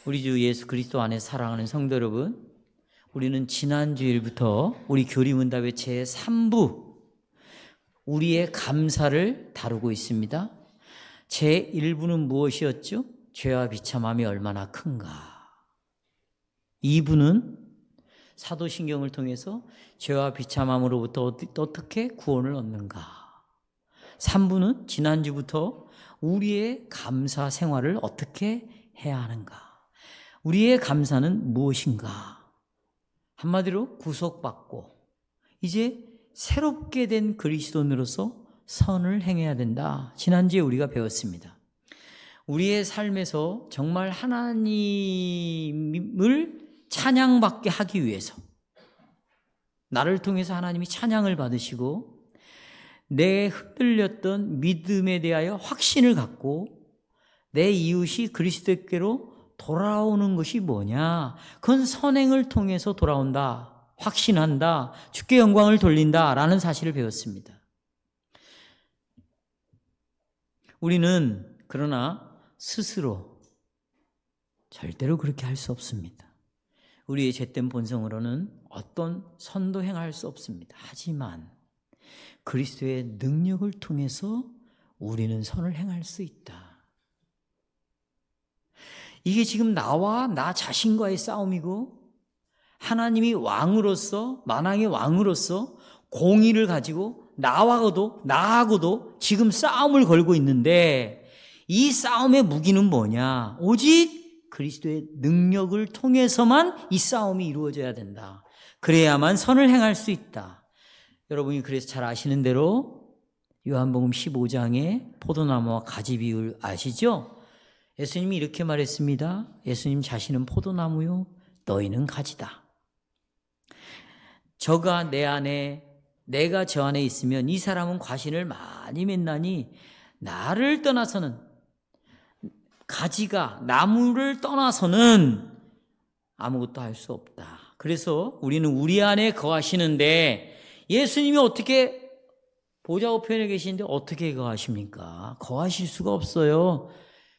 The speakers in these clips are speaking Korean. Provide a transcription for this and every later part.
우리 주 예수 그리스도 안에 사랑하는 성도 여러분, 우리는 지난 주일부터 우리 교리문답의 제3부 우리의 감사를 다루고 있습니다. 제1부는 무엇이었죠? 죄와 비참함이 얼마나 큰가. 2부는 사도신경을 통해서 죄와 비참함으로부터 어떻게 구원을 얻는가. 3부는 지난주부터 우리의 감사 생활을 어떻게 해야 하는가. 우리의 감사는 무엇인가? 한마디로 구속받고 이제 새롭게 된 그리스도인으로서 선을 행해야 된다. 지난주에 우리가 배웠습니다. 우리의 삶에서 정말 하나님을 찬양받게 하기 위해서 나를 통해서 하나님이 찬양을 받으시고 내 흔들렸던 믿음에 대하여 확신을 갖고 내 이웃이 그리스도께로 돌아오는 것이 뭐냐? 그건 선행을 통해서 돌아온다. 확신한다. 주께 영광을 돌린다. 라는 사실을 배웠습니다. 우리는 그러나 스스로 절대로 그렇게 할 수 없습니다. 우리의 죄된 본성으로는 어떤 선도 행할 수 없습니다. 하지만 그리스도의 능력을 통해서 우리는 선을 행할 수 있다. 이게 지금 나와 나 자신과의 싸움이고 하나님이 왕으로서 만왕의 왕으로서 공의를 가지고 나하고도 지금 싸움을 걸고 있는데 이 싸움의 무기는 뭐냐? 오직 그리스도의 능력을 통해서만 이 싸움이 이루어져야 된다. 그래야만 선을 행할 수 있다. 여러분이 그래서 잘 아시는 대로 요한복음 15장의 포도나무와 가지 비율 아시죠? 예수님이 이렇게 말했습니다. 예수님 자신은 포도나무요, 너희는 가지다. 저가 내 안에, 내가 저 안에 있으면 이 사람은 과신을 많이 맺나니 나를 떠나서는, 가지가 나무를 떠나서는 아무것도 할 수 없다. 그래서 우리는 우리 안에 거하시는데 예수님이 어떻게 보좌 우편에 계시는데 어떻게 거하십니까? 거하실 수가 없어요.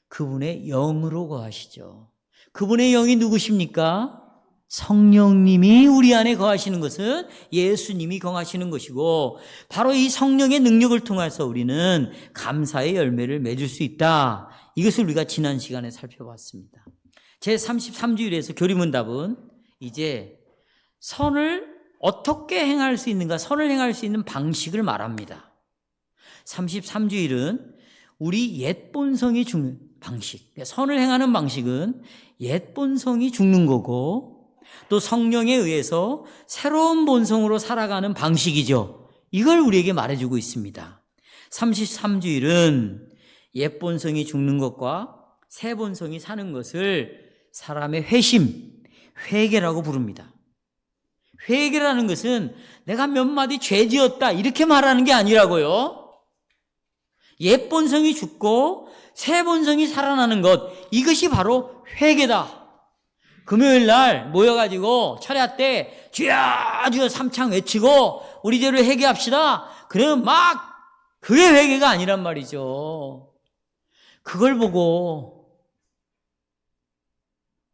그분의 영으로 거하시죠. 그분의 영이 누구십니까? 성령님이 우리 안에 거하시는 것은 예수님이 거하시는 것이고 바로 이 성령의 능력을 통해서 우리는 감사의 열매를 맺을 수 있다. 이것을 우리가 지난 시간에 살펴봤습니다. 제33주일에서 교리문답은 이제 선을 어떻게 행할 수 있는가, 선을 행할 수 있는 방식을 말합니다. 33주일은 우리 옛 본성이 죽는 방식, 선을 행하는 방식은 옛 본성이 죽는 거고 또 성령에 의해서 새로운 본성으로 살아가는 방식이죠. 이걸 우리에게 말해주고 있습니다. 33주일은 옛 본성이 죽는 것과 새 본성이 사는 것을 사람의 회개라고 부릅니다. 회개라는 것은 내가 몇 마디 죄 지었다 이렇게 말하는 게 아니라고요. 옛 본성이 죽고 새 본성이 살아나는 것, 이것이 바로 회개다. 금요일 날 모여가지고 철야 때 주여 주여 삼창 외치고 우리 죄를 회개합시다. 그러면 막 그게 회개가 아니란 말이죠. 그걸 보고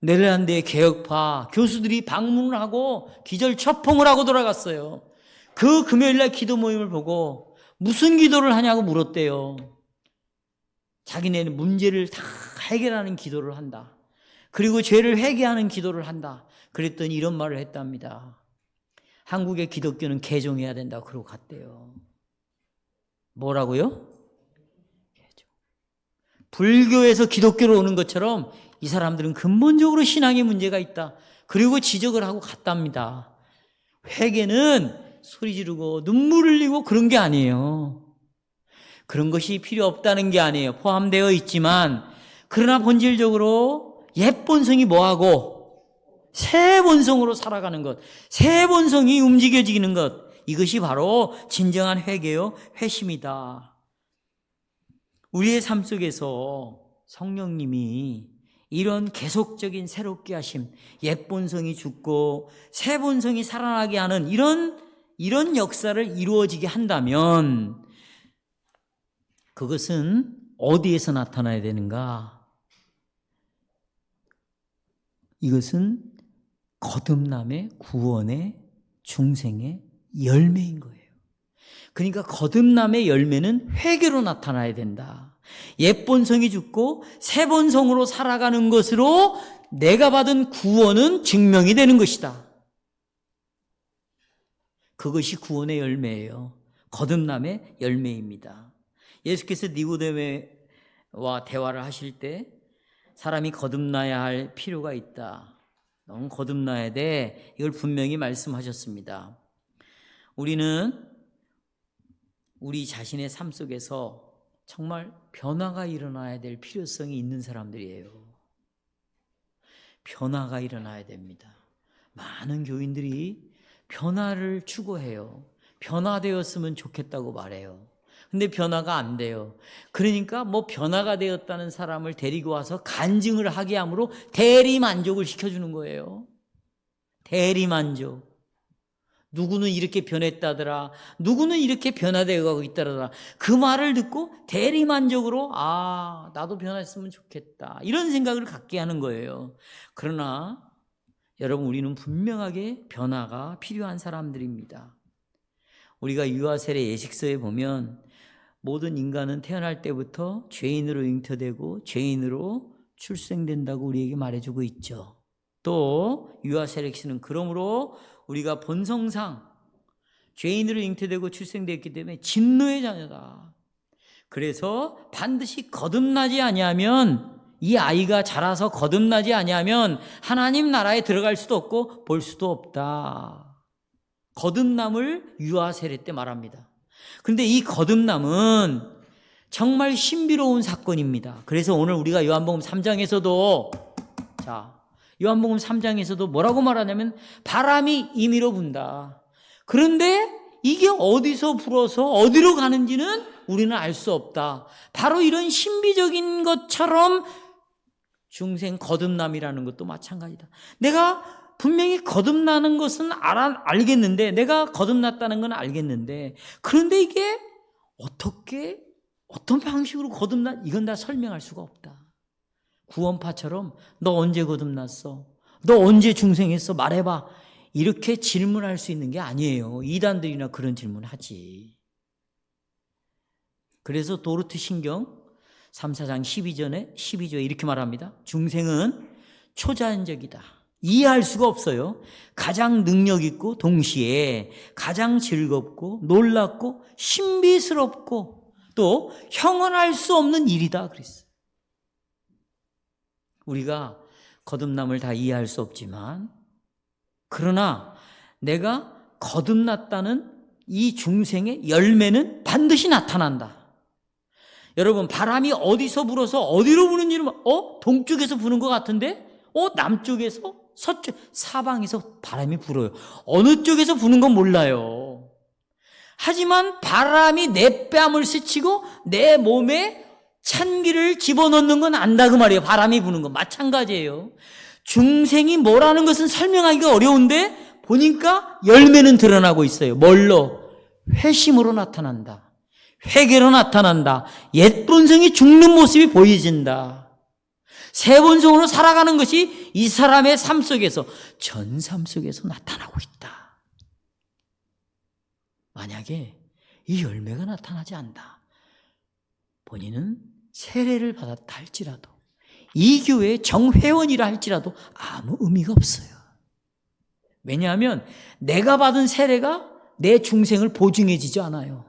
네덜란드의 개혁파 교수들이 방문을 하고 기절초풍을 하고 돌아갔어요. 그 금요일 날 기도 모임을 보고 무슨 기도를 하냐고 물었대요. 자기네는 문제를 다 해결하는 기도를 한다. 그리고 죄를 회개하는 기도를 한다. 그랬더니 이런 말을 했답니다. 한국의 기독교는 개종해야 된다고 그러고 갔대요. 뭐라고요? 개종. 불교에서 기독교로 오는 것처럼 이 사람들은 근본적으로 신앙에 문제가 있다. 그리고 지적을 하고 갔답니다. 회개는 소리 지르고 눈물 흘리고 그런 게 아니에요. 그런 것이 필요 없다는 게 아니에요. 포함되어 있지만 그러나 본질적으로 옛 본성이 뭐하고 새 본성으로 살아가는 것, 새 본성이 움직여지는 것, 이것이 바로 진정한 회개요, 회심이다. 우리의 삶 속에서 성령님이 이런 계속적인 새롭게 하심, 옛 본성이 죽고 새 본성이 살아나게 하는 이런 역사를 이루어지게 한다면 그것은 어디에서 나타나야 되는가? 이것은 거듭남의 구원의 중생의 열매인 거예요. 그러니까 거듭남의 열매는 회개로 나타나야 된다. 옛 본성이 죽고 새 본성으로 살아가는 것으로 내가 받은 구원은 증명이 되는 것이다. 그것이 구원의 열매예요. 거듭남의 열매입니다. 예수께서 니고데모와 대화를 하실 때 사람이 거듭나야 할 필요가 있다. 넌 거듭나야 돼. 이걸 분명히 말씀하셨습니다. 우리는 우리 자신의 삶 속에서 정말 변화가 일어나야 될 필요성이 있는 사람들이에요. 변화가 일어나야 됩니다. 많은 교인들이 변화를 추구해요. 변화되었으면 좋겠다고 말해요. 근데 변화가 안 돼요. 그러니까 변화가 되었다는 사람을 데리고 와서 간증을 하게 함으로 대리만족을 시켜주는 거예요. 대리만족. 누구는 이렇게 변했다더라. 누구는 이렇게 변화되어 가고 있다더라. 그 말을 듣고 대리만족으로 나도 변했으면 좋겠다. 이런 생각을 갖게 하는 거예요. 그러나 여러분, 우리는 분명하게 변화가 필요한 사람들입니다. 우리가 유아세례 예식서에 보면 모든 인간은 태어날 때부터 죄인으로 잉태되고 죄인으로 출생된다고 우리에게 말해주고 있죠. 또 유아세례식서는 그러므로 우리가 본성상 죄인으로 잉태되고 출생되었기 때문에 진노의 자녀다. 그래서 반드시 거듭나지 아니하면, 이 아이가 자라서 거듭나지 아니하면 하나님 나라에 들어갈 수도 없고 볼 수도 없다. 거듭남을 유아세례 때 말합니다. 그런데 이 거듭남은 정말 신비로운 사건입니다. 그래서 오늘 우리가 요한복음 3장에서도 요한복음 3장에서도 뭐라고 말하냐면 바람이 임의로 분다. 그런데 이게 어디서 불어서 어디로 가는지는 우리는 알 수 없다. 바로 이런 신비적인 것처럼 중생 거듭남이라는 것도 마찬가지다. 내가 분명히 거듭나는 것은 알겠는데, 내가 거듭났다는 건 알겠는데, 그런데 이게 어떤 방식으로 이건 다 설명할 수가 없다. 구원파처럼 너 언제 거듭났어? 너 언제 중생했어? 말해봐. 이렇게 질문할 수 있는 게 아니에요. 이단들이나 그런 질문 하지. 그래서 도르트 신경 3, 4장 12조에 이렇게 말합니다. 중생은 초자연적이다. 이해할 수가 없어요. 가장 능력 있고 동시에 가장 즐겁고 놀랍고 신비스럽고 또 형언할 수 없는 일이다 그랬어요. 우리가 거듭남을 다 이해할 수 없지만, 그러나 내가 거듭났다는 이 중생의 열매는 반드시 나타난다. 여러분, 바람이 어디서 불어서 어디로 부는지는 동쪽에서 부는 것 같은데 남쪽에서 서쪽 사방에서 바람이 불어요. 어느 쪽에서 부는 건 몰라요. 하지만 바람이 내 뺨을 스치고 내 몸에 찬기를 집어넣는 건 안다 그 말이에요. 바람이 부는 건 마찬가지예요. 중생이 뭐라는 것은 설명하기가 어려운데 보니까 열매는 드러나고 있어요. 뭘로? 회심으로 나타난다. 회개로 나타난다. 옛 본성이 죽는 모습이 보여진다. 새 본성으로 살아가는 것이 이 사람의 삶 속에서, 전 삶 속에서 나타나고 있다. 만약에 이 열매가 나타나지 않는다. 본인은 세례를 받았다 할지라도, 이 교회의 정회원이라 할지라도 아무 의미가 없어요. 왜냐하면 내가 받은 세례가 내 중생을 보증해지지 않아요.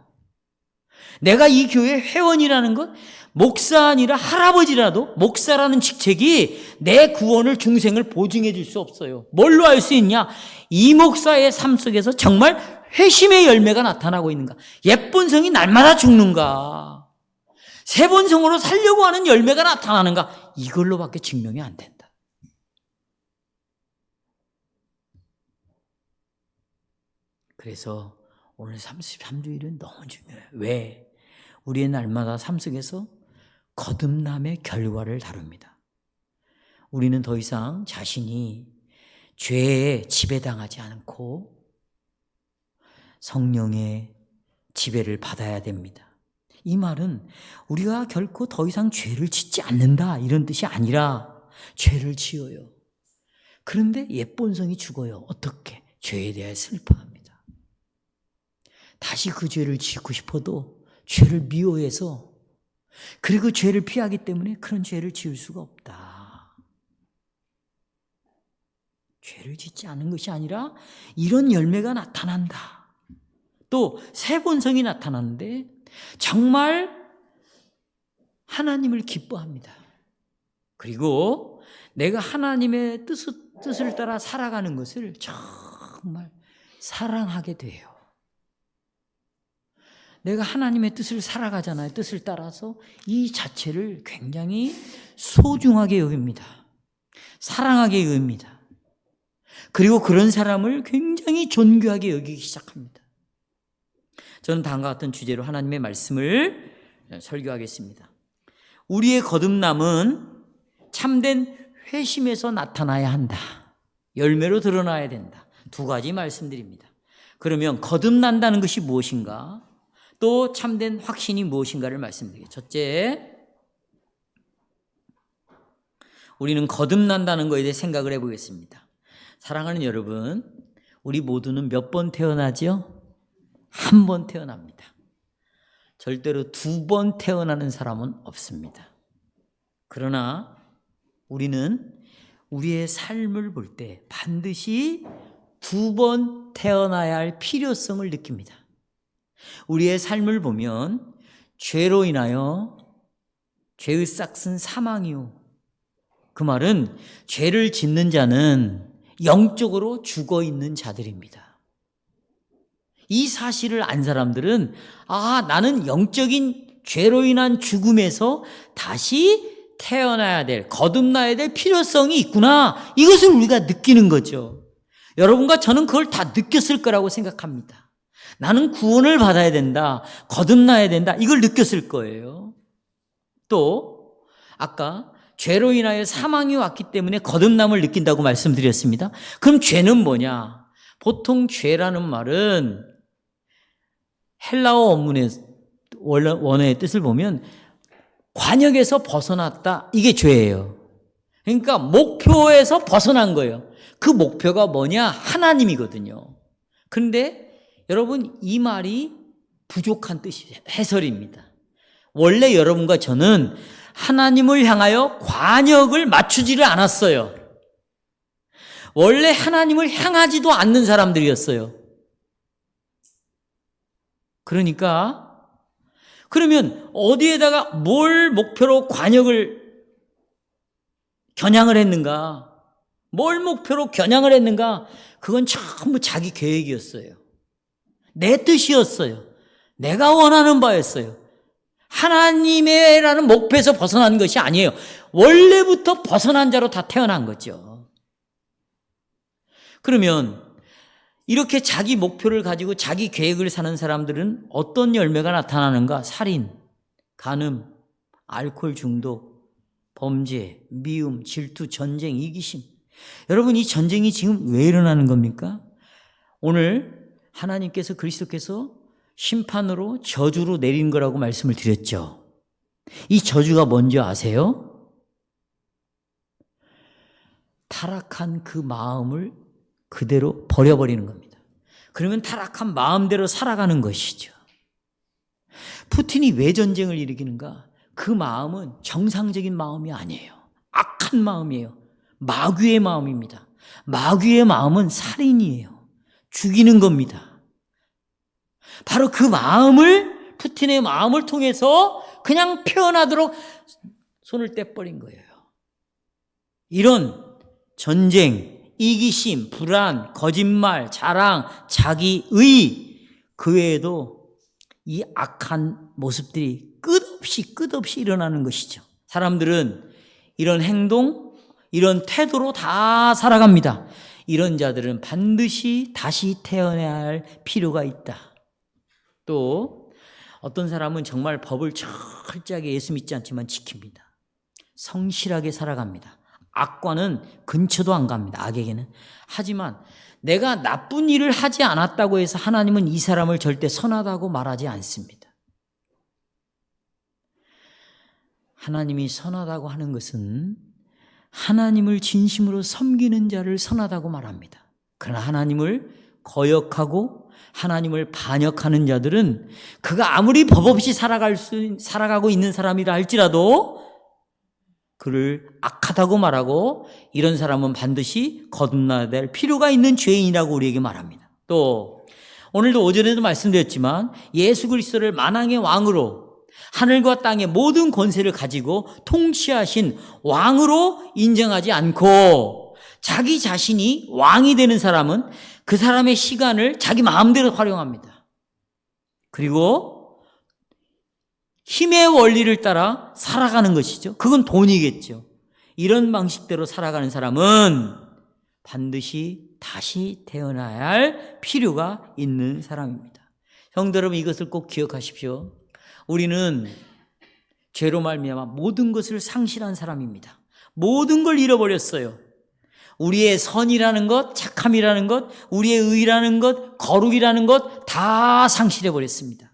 내가 이 교회의 회원이라는 것, 목사 아니라 할아버지라도 목사라는 직책이 내 구원을, 중생을 보증해 줄 수 없어요. 뭘로 알 수 있냐? 이 목사의 삶 속에서 정말 회심의 열매가 나타나고 있는가? 옛 본성이 날마다 죽는가? 새 본성으로 살려고 하는 열매가 나타나는가? 이걸로밖에 증명이 안 된다. 그래서 오늘 33주일은 너무 중요해요. 왜? 우리의 날마다 삶 속에서 거듭남의 결과를 다룹니다. 우리는 더 이상 자신이 죄에 지배당하지 않고 성령의 지배를 받아야 됩니다. 이 말은 우리가 결코 더 이상 죄를 짓지 않는다 이런 뜻이 아니라 죄를 지어요. 그런데 옛본성이 죽어요. 어떻게? 죄에 대해 슬퍼합니다. 다시 그 죄를 짓고 싶어도 죄를 미워해서, 그리고 죄를 피하기 때문에 그런 죄를 지을 수가 없다. 죄를 짓지 않은 것이 아니라 이런 열매가 나타난다. 또 새 본성이 나타나는데 정말 하나님을 기뻐합니다. 그리고 내가 하나님의 뜻을 따라 살아가는 것을 정말 사랑하게 돼요. 내가 하나님의 뜻을 살아가잖아요. 뜻을 따라서 이 자체를 굉장히 소중하게 여깁니다. 사랑하게 여깁니다. 그리고 그런 사람을 굉장히 존귀하게 여기기 시작합니다. 저는 다음과 같은 주제로 하나님의 말씀을 설교하겠습니다. 우리의 거듭남은 참된 회심에서 나타나야 한다. 열매로 드러나야 된다. 두 가지 말씀드립니다. 그러면 거듭난다는 것이 무엇인가? 또 참된 확신이 무엇인가를 말씀드리겠습니다. 첫째, 우리는 거듭난다는 것에 대해 생각을 해보겠습니다. 사랑하는 여러분, 우리 모두는 몇 번 태어나죠? 한 번 태어납니다. 절대로 두 번 태어나는 사람은 없습니다. 그러나 우리는 우리의 삶을 볼 때 반드시 두 번 태어나야 할 필요성을 느낍니다. 우리의 삶을 보면 죄로 인하여 죄의 싹은 사망이요. 그 말은 죄를 짓는 자는 영적으로 죽어 있는 자들입니다. 이 사실을 안 사람들은 나는 영적인 죄로 인한 죽음에서 다시 태어나야 될, 거듭나야 될 필요성이 있구나. 이것을 우리가 느끼는 거죠. 여러분과 저는 그걸 다 느꼈을 거라고 생각합니다. 나는 구원을 받아야 된다. 거듭나야 된다. 이걸 느꼈을 거예요. 또 아까 죄로 인하여 사망이 왔기 때문에 거듭남을 느낀다고 말씀드렸습니다. 그럼 죄는 뭐냐? 보통 죄라는 말은 헬라어 원어의 뜻을 보면 관역에서 벗어났다. 이게 죄예요. 그러니까 목표에서 벗어난 거예요. 그 목표가 뭐냐? 하나님이거든요. 그런데 여러분, 이 말이 부족한 뜻이 해설입니다. 원래 여러분과 저는 하나님을 향하여 관역을 맞추지를 않았어요. 원래 하나님을 향하지도 않는 사람들이었어요. 그러면 어디에다가 뭘 목표로 겨냥을 했는가? 뭘 목표로 겨냥을 했는가? 그건 전부 자기 계획이었어요. 내 뜻이었어요. 내가 원하는 바였어요. 하나님의라는 목표에서 벗어난 것이 아니에요. 원래부터 벗어난 자로 다 태어난 거죠. 그러면 이렇게 자기 목표를 가지고 자기 계획을 사는 사람들은 어떤 열매가 나타나는가? 살인, 간음, 알코올 중독, 범죄, 미움, 질투, 전쟁, 이기심. 여러분, 이 전쟁이 지금 왜 일어나는 겁니까? 오늘 하나님께서, 그리스도께서 심판으로 저주로 내린 거라고 말씀을 드렸죠. 이 저주가 뭔지 아세요? 타락한 그 마음을 그대로 버려버리는 겁니다. 그러면 타락한 마음대로 살아가는 것이죠. 푸틴이 왜 전쟁을 일으키는가? 그 마음은 정상적인 마음이 아니에요. 악한 마음이에요. 마귀의 마음입니다. 마귀의 마음은 살인이에요. 죽이는 겁니다. 바로 그 마음을, 푸틴의 마음을 통해서 그냥 표현하도록 손을 떼버린 거예요. 이런 전쟁, 이기심, 불안, 거짓말, 자랑, 자기의, 그 외에도 이 악한 모습들이 끝없이 일어나는 것이죠. 사람들은 이런 행동, 이런 태도로 다 살아갑니다. 이런 자들은 반드시 다시 태어나야 할 필요가 있다. 또 어떤 사람은 정말 법을 철저하게 예수 믿지 않지만 지킵니다. 성실하게 살아갑니다. 악과는 근처도 안 갑니다. 악에게는. 하지만 내가 나쁜 일을 하지 않았다고 해서 하나님은 이 사람을 절대 선하다고 말하지 않습니다. 하나님이 선하다고 하는 것은 하나님을 진심으로 섬기는 자를 선하다고 말합니다. 그러나 하나님을 거역하고 하나님을 반역하는 자들은 그가 아무리 법 없이 살아가고 있는 사람이라 할지라도 그를 악하다고 말하고 이런 사람은 반드시 거듭나야 될 필요가 있는 죄인이라고 우리에게 말합니다. 또 오늘도 오전에도 말씀드렸지만 예수 그리스도를 만왕의 왕으로 하늘과 땅의 모든 권세를 가지고 통치하신 왕으로 인정하지 않고 자기 자신이 왕이 되는 사람은 그 사람의 시간을 자기 마음대로 활용합니다. 그리고 힘의 원리를 따라 살아가는 것이죠. 그건 돈이겠죠. 이런 방식대로 살아가는 사람은 반드시 다시 태어나야 할 필요가 있는 사람입니다. 성도 여러분, 이것을 꼭 기억하십시오. 우리는 죄로 말미암아 모든 것을 상실한 사람입니다. 모든 걸 잃어버렸어요. 우리의 선이라는 것, 착함이라는 것, 우리의 의라는 것, 거룩이라는 것 다 상실해버렸습니다.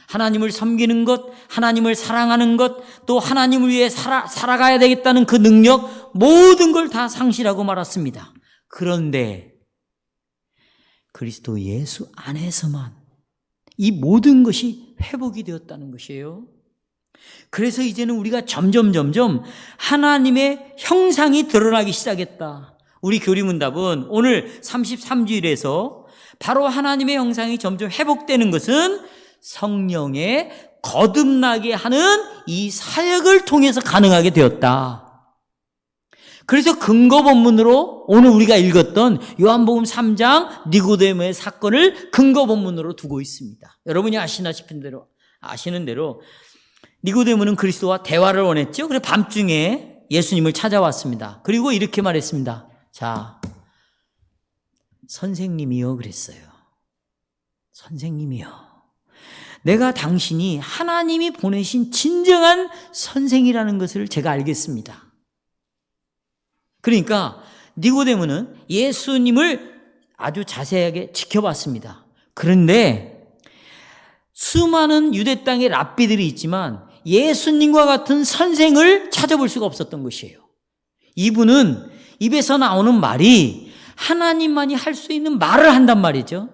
하나님을 섬기는 것, 하나님을 사랑하는 것, 또 하나님을 위해 살아가야 되겠다는 그 능력, 모든 걸 다 상실하고 말았습니다. 그런데 그리스도 예수 안에서만 이 모든 것이 회복이 되었다는 것이에요. 그래서 이제는 우리가 점점 하나님의 형상이 드러나기 시작했다. 우리 교리문답은 오늘 33주일에서 바로 하나님의 형상이 점점 회복되는 것은 성령의 거듭나게 하는 이 사역을 통해서 가능하게 되었다. 그래서 근거 본문으로 오늘 우리가 읽었던 요한복음 3장 니고데모의 사건을 근거 본문으로 두고 있습니다. 여러분이 아시는 대로 니고데모는 그리스도와 대화를 원했죠. 그래서 밤중에 예수님을 찾아왔습니다. 그리고 이렇게 말했습니다. 자, 선생님이요 그랬어요. 선생님이요. 내가 당신이 하나님이 보내신 진정한 선생이라는 것을 제가 알겠습니다. 그러니까 니고데모는 예수님을 아주 자세하게 지켜봤습니다. 그런데 수많은 유대 땅의 랍비들이 있지만 예수님과 같은 선생을 찾아볼 수가 없었던 것이에요. 이분은 입에서 나오는 말이 하나님만이 할 수 있는 말을 한단 말이죠.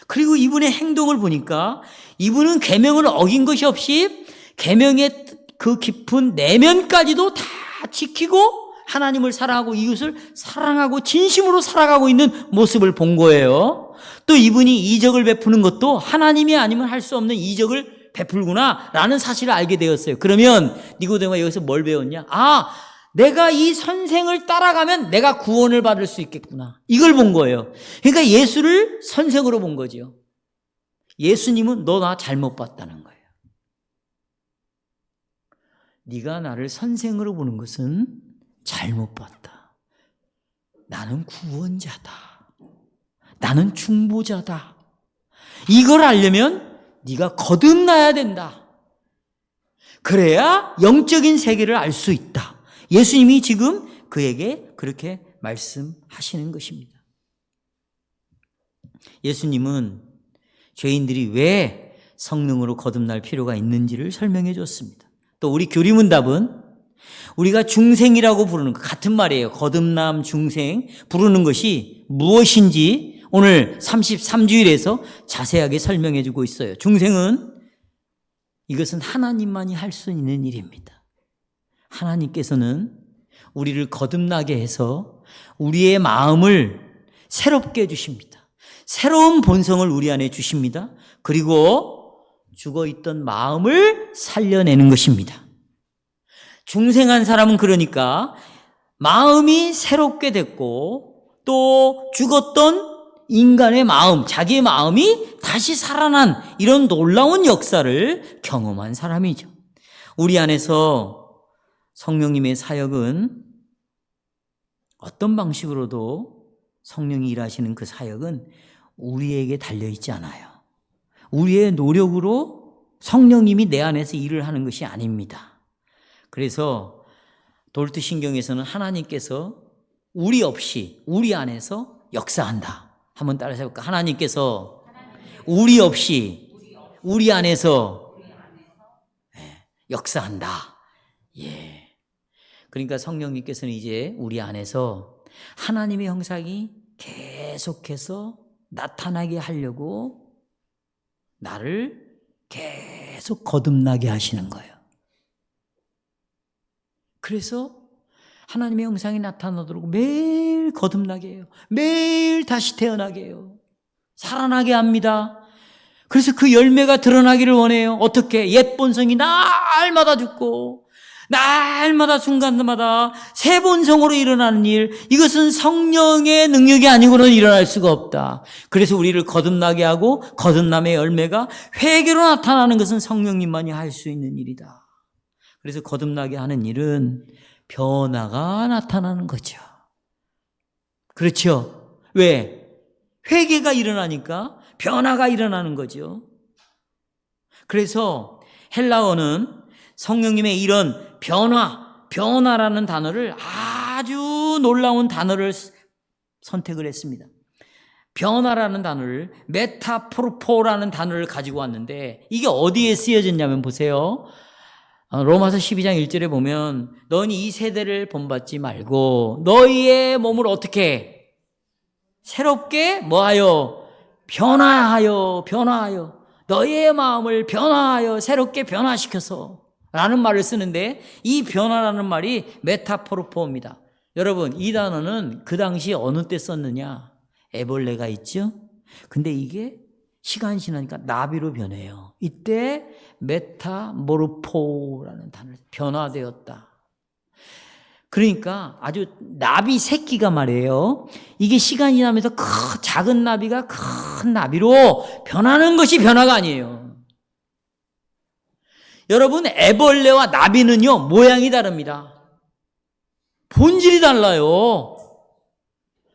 그리고 이분의 행동을 보니까 이분은 계명을 어긴 것이 없이 계명의 그 깊은 내면까지도 다 지키고 하나님을 사랑하고 이웃을 사랑하고 진심으로 살아가고 있는 모습을 본 거예요. 또 이분이 이적을 베푸는 것도 하나님이 아니면 할 수 없는 이적을 베풀구나라는 사실을 알게 되었어요. 그러면 니고데모가 여기서 뭘 배웠냐? 아, 내가 이 선생을 따라가면 내가 구원을 받을 수 있겠구나. 이걸 본 거예요. 그러니까 예수를 선생으로 본 거죠. 예수님은 너 나 잘못 봤다는 거예요. 네가 나를 선생으로 보는 것은 잘못 봤다. 나는 구원자다. 나는 중보자다. 이걸 알려면 네가 거듭나야 된다. 그래야 영적인 세계를 알 수 있다. 예수님이 지금 그에게 그렇게 말씀하시는 것입니다. 예수님은 죄인들이 왜 성령으로 거듭날 필요가 있는지를 설명해 줬습니다. 또 우리 교리문답은 우리가 중생이라고 부르는 것 같은 말이에요. 거듭남, 중생 부르는 것이 무엇인지 오늘 33주일에서 자세하게 설명해 주고 있어요. 중생은 이것은 하나님만이 할 수 있는 일입니다. 하나님께서는 우리를 거듭나게 해서 우리의 마음을 새롭게 해주십니다. 새로운 본성을 우리 안에 주십니다. 그리고 죽어있던 마음을 살려내는 것입니다. 중생한 사람은 그러니까 마음이 새롭게 됐고 또 죽었던 인간의 마음, 자기의 마음이 다시 살아난 이런 놀라운 역사를 경험한 사람이죠. 우리 안에서 성령님의 사역은 어떤 방식으로도 성령이 일하시는 그 사역은 우리에게 달려있지 않아요. 우리의 노력으로 성령님이 내 안에서 일을 하는 것이 아닙니다. 그래서 돌트신경에서는 하나님께서 우리 없이 우리 안에서 역사한다. 한번 따라서 해볼까? 하나님께서 우리 없이 우리 안에서 역사한다. 예. 그러니까 성령님께서는 이제 우리 안에서 하나님의 형상이 계속해서 나타나게 하려고 나를 계속 거듭나게 하시는 거예요. 그래서 하나님의 형상이 나타나도록 매일 거듭나게 해요. 매일 다시 태어나게 해요. 살아나게 합니다. 그래서 그 열매가 드러나기를 원해요. 어떻게? 옛 본성이 날마다 죽고 날마다 순간마다 새 본성으로 일어나는 일, 이것은 성령의 능력이 아니고는 일어날 수가 없다. 그래서 우리를 거듭나게 하고 거듭남의 열매가 회개로 나타나는 것은 성령님만이 할 수 있는 일이다. 그래서 거듭나게 하는 일은 변화가 나타나는 거죠. 그렇죠? 왜? 회개가 일어나니까 변화가 일어나는 거죠. 그래서 헬라어는 성령님의 이런 변화라는 단어를 아주 놀라운 단어를 선택을 했습니다. 변화라는 단어를 메타포르포라는 단어를 가지고 왔는데 이게 어디에 쓰여졌냐면 보세요. 로마서 12장 1절에 보면 너희 이 세대를 본받지 말고 너희의 몸을 어떻게 해? 새롭게 뭐하여? 변화하여 너희의 마음을 변화하여 새롭게 변화시켜서 라는 말을 쓰는데 이 변화라는 말이 메타포르포입니다. 여러분, 이 단어는 그 당시 어느 때 썼느냐? 애벌레가 있죠? 근데 이게 시간이 지나니까 나비로 변해요. 이때 메타모르포라는 단어를 변화되었다. 그러니까 아주 나비 새끼가 말이에요. 이게 시간이 지나면서 작은 나비가 큰 나비로 변하는 것이 변화가 아니에요. 여러분, 애벌레와 나비는요, 모양이 다릅니다. 본질이 달라요.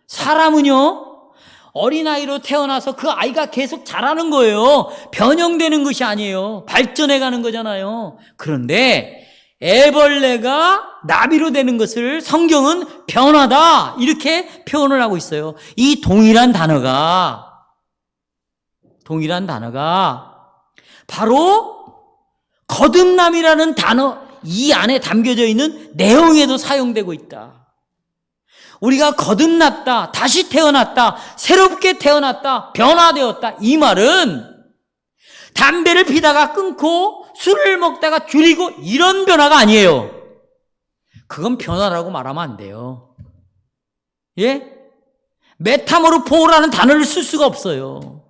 사람은요, 어린아이로 태어나서 그 아이가 계속 자라는 거예요. 변형되는 것이 아니에요. 발전해 가는 거잖아요. 그런데 애벌레가 나비로 되는 것을 성경은 변화다, 이렇게 표현을 하고 있어요. 이 동일한 단어가 바로 거듭남이라는 단어 이 안에 담겨져 있는 내용에도 사용되고 있다. 우리가 거듭났다, 다시 태어났다, 새롭게 태어났다, 변화되었다, 이 말은 담배를 피다가 끊고 술을 먹다가 줄이고 이런 변화가 아니에요. 그건 변화라고 말하면 안 돼요. 예? 메타모르포라는 단어를 쓸 수가 없어요.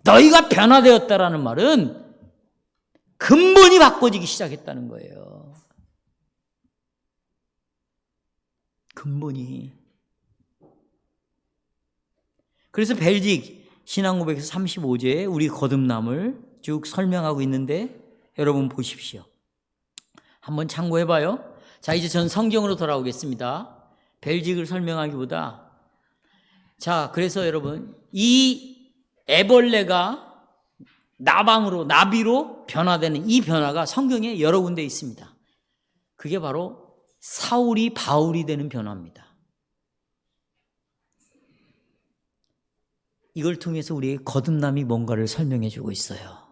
너희가 변화되었다라는 말은 근본이 바꿔지기 시작했다는 거예요. 근본이. 그래서 벨직 신앙고백에서 35제에 우리 거듭남을 쭉 설명하고 있는데 여러분 보십시오. 한번 참고해봐요. 자, 이제 전 성경으로 돌아오겠습니다. 벨직을 설명하기보다. 자, 그래서 여러분, 이 애벌레가 나비로 변화되는 이 변화가 성경에 여러 군데 있습니다. 그게 바로 사울이 바울이 되는 변화입니다. 이걸 통해서 우리의 거듭남이 뭔가를 설명해 주고 있어요.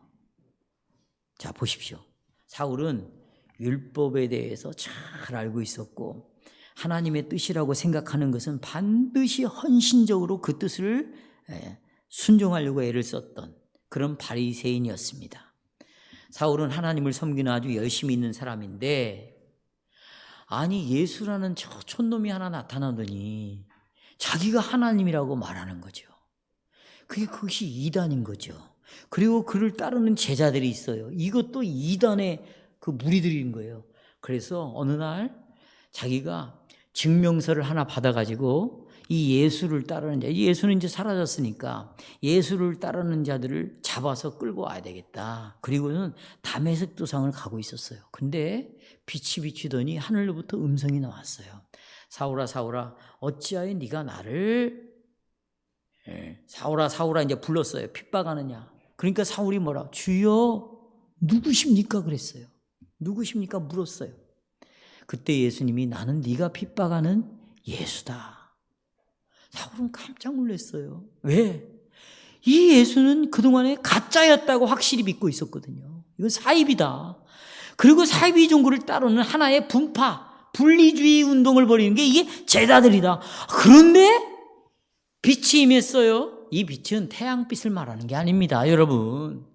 자, 보십시오. 사울은 율법에 대해서 잘 알고 있었고 하나님의 뜻이라고 생각하는 것은 반드시 헌신적으로 그 뜻을 순종하려고 애를 썼던 그런 바리새인이었습니다. 사울은 하나님을 섬기는 아주 열심히 있는 사람인데 아니 예수라는 저 촌놈이 하나 나타나더니 자기가 하나님이라고 말하는 거죠. 그것이 이단인 거죠. 그리고 그를 따르는 제자들이 있어요. 이것도 이단의 그 무리들인 거예요. 그래서 어느 날 자기가 증명서를 하나 받아가지고 이 예수를 따르는 자, 예수는 이제 사라졌으니까 예수를 따르는 자들을 잡아서 끌고 와야 되겠다. 그리고는 다메섹 도상을 가고 있었어요. 근데 빛이 비추더니 하늘로부터 음성이 나왔어요. 사울아 사울아 어찌하여 네가 나를 사울아 이제 불렀어요. 핍박하느냐. 그러니까 사울이 뭐라 주여 누구십니까 그랬어요. 누구십니까 물었어요. 그때 예수님이 나는 네가 핍박하는 예수다. 사울은 깜짝 놀랐어요. 왜? 이 예수는 그동안에 가짜였다고 확실히 믿고 있었거든요. 이건 사입이다. 그리고 사이비 종교를 따르는 하나의 분리주의 운동을 벌이는 게 이게 제자들이다. 그런데 빛이 임했어요. 이 빛은 태양빛을 말하는 게 아닙니다, 여러분.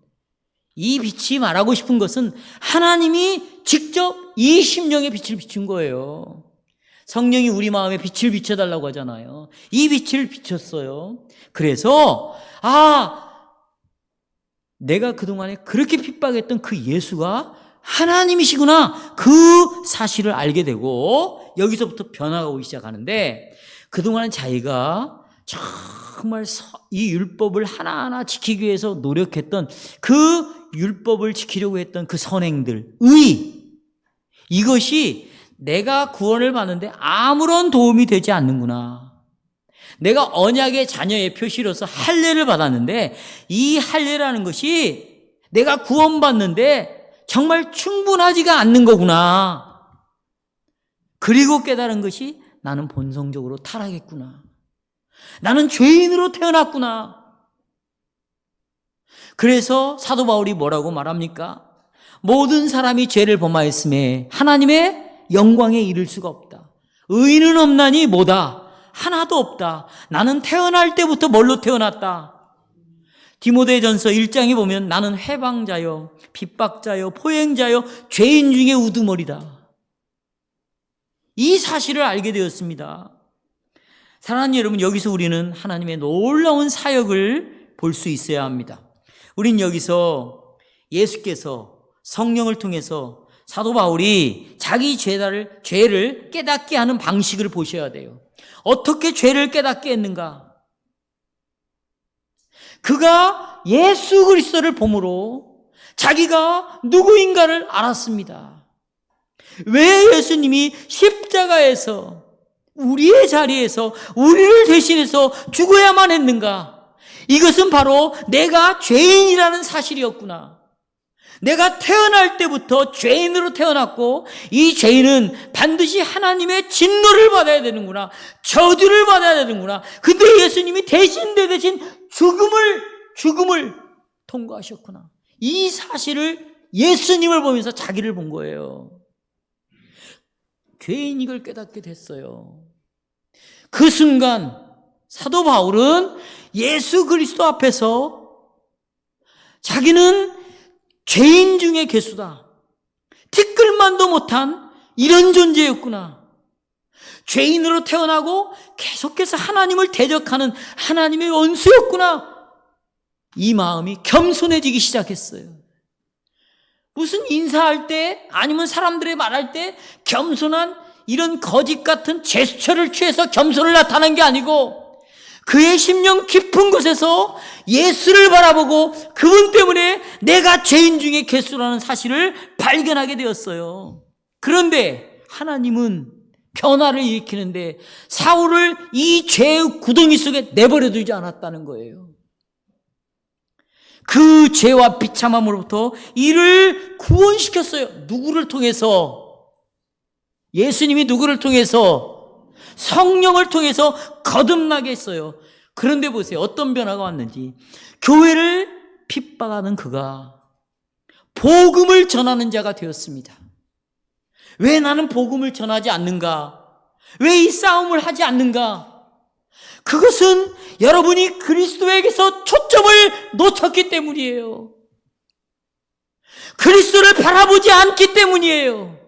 이 빛이 말하고 싶은 것은 하나님이 직접 이 심령에 빛을 비춘 거예요. 성령이 우리 마음에 빛을 비춰달라고 하잖아요. 이 빛을 비췄어요. 그래서 내가 그동안에 그렇게 핍박했던 그 예수가 하나님이시구나, 그 사실을 알게 되고 여기서부터 변화가 오기 시작하는데, 그동안은 자기가 정말 이 율법을 하나하나 지키기 위해서 노력했던, 그 율법을 지키려고 했던 그 선행들, 이것이 내가 구원을 받는데 아무런 도움이 되지 않는구나. 내가 언약의 자녀의 표시로서 할례를 받았는데 이 할례라는 것이 내가 구원받는데 정말 충분하지가 않는 거구나. 그리고 깨달은 것이 나는 본성적으로 타락했구나. 나는 죄인으로 태어났구나. 그래서 사도 바울이 뭐라고 말합니까? 모든 사람이 죄를 범하였음에 하나님의 영광에 이를 수가 없다. 의인은 없나니 뭐다? 하나도 없다. 나는 태어날 때부터 뭘로 태어났다? 디모데전서 1장에 보면 나는 해방자요, 핍박자요, 포행자요, 죄인 중에 우두머리다. 이 사실을 알게 되었습니다. 사랑하는 여러분, 여기서 우리는 하나님의 놀라운 사역을 볼 수 있어야 합니다. 우린 여기서 예수께서 성령을 통해서 사도 바울이 자기 죄를 깨닫게 하는 방식을 보셔야 돼요. 어떻게 죄를 깨닫게 했는가? 그가 예수 그리스도를 봄으로 자기가 누구인가를 알았습니다. 왜 예수님이 십자가에서 우리의 자리에서 우리를 대신해서 죽어야만 했는가? 이것은 바로 내가 죄인이라는 사실이었구나. 내가 태어날 때부터 죄인으로 태어났고 이 죄인은 반드시 하나님의 진노를 받아야 되는구나. 저주를 받아야 되는구나. 근데 예수님이 대신 죽음을 통과하셨구나. 이 사실을 예수님을 보면서 자기를 본 거예요. 죄인 이걸 깨닫게 됐어요. 그 순간 사도 바울은 예수 그리스도 앞에서 자기는 죄인 중에 괴수다. 티끌만도 못한 이런 존재였구나. 죄인으로 태어나고 계속해서 하나님을 대적하는 하나님의 원수였구나. 이 마음이 겸손해지기 시작했어요. 무슨 인사할 때 아니면 사람들이 말할 때 겸손한 이런 거짓 같은 제스처를 취해서 겸손을 나타낸 게 아니고 그의 심령 깊은 곳에서 예수를 바라보고 그분 때문에 내가 죄인 중에 괴수라는 사실을 발견하게 되었어요. 그런데 하나님은 변화를 일으키는데 사울을 이 죄의 구덩이 속에 내버려 두지 않았다는 거예요. 그 죄와 비참함으로부터 이를 구원시켰어요. 누구를 통해서? 예수님이 누구를 통해서? 성령을 통해서 거듭나게 했어요. 그런데 보세요. 어떤 변화가 왔는지. 교회를 핍박하는 그가 복음을 전하는 자가 되었습니다. 왜 나는 복음을 전하지 않는가? 왜 이 싸움을 하지 않는가? 그것은 여러분이 그리스도에게서 초점을 놓쳤기 때문이에요. 그리스도를 바라보지 않기 때문이에요.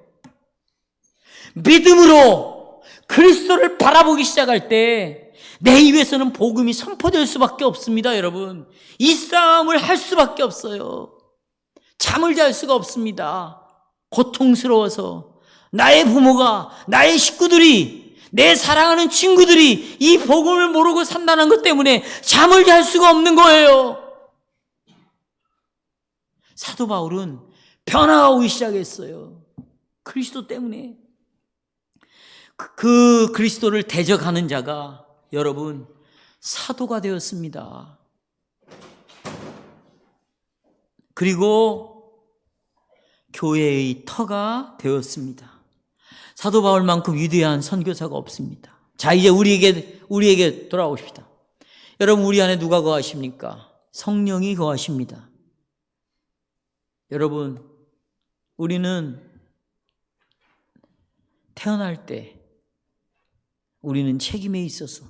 믿음으로 그리스도를 바라보기 시작할 때 내 입에서는 복음이 선포될 수밖에 없습니다, 여러분. 이 싸움을 할 수밖에 없어요. 잠을 잘 수가 없습니다. 고통스러워서 나의 부모가, 나의 식구들이, 내 사랑하는 친구들이 이 복음을 모르고 산다는 것 때문에 잠을 잘 수가 없는 거예요. 사도 바울은 변화가 오기 시작했어요. 그리스도 때문에. 그 그리스도를 대적하는 자가 여러분 사도가 되었습니다. 그리고 교회의 터가 되었습니다. 사도 바울만큼 위대한 선교사가 없습니다. 자, 이제 우리에게 돌아오십시다. 여러분, 우리 안에 누가 거하십니까? 성령이 거하십니다. 여러분, 우리는 태어날 때 우리는 책임에 있어서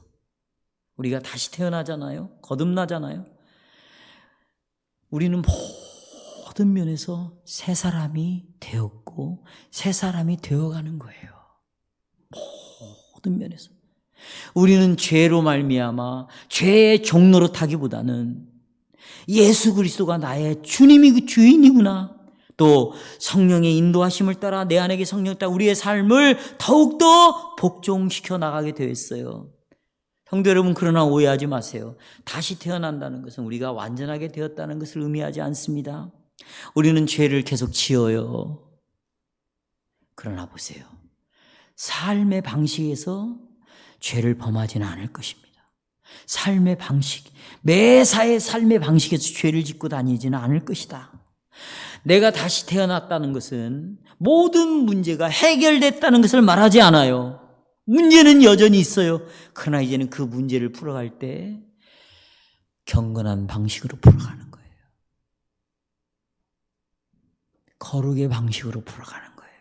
우리가 다시 태어나잖아요. 거듭나잖아요. 우리는 모든 면에서 새 사람이 되었고 새 사람이 되어가는 거예요. 모든 면에서. 우리는 죄로 말미암아 죄의 종로로 타기보다는 예수 그리스도가 나의 주님이 주인이구나. 또 성령의 인도하심을 따라 내 안에 성령 따라 우리의 삶을 더욱더 복종시켜 나가게 되었어요. 성도 여러분, 그러나 오해하지 마세요. 다시 태어난다는 것은 우리가 완전하게 되었다는 것을 의미하지 않습니다. 우리는 죄를 계속 지어요. 그러나 보세요. 삶의 방식에서 죄를 범하지는 않을 것입니다. 삶의 방식, 매사의 삶의 방식에서 죄를 짓고 다니지는 않을 것이다. 내가 다시 태어났다는 것은 모든 문제가 해결됐다는 것을 말하지 않아요. 문제는 여전히 있어요. 그러나 이제는 그 문제를 풀어갈 때 경건한 방식으로 풀어가는 거예요. 거룩의 방식으로 풀어가는 거예요.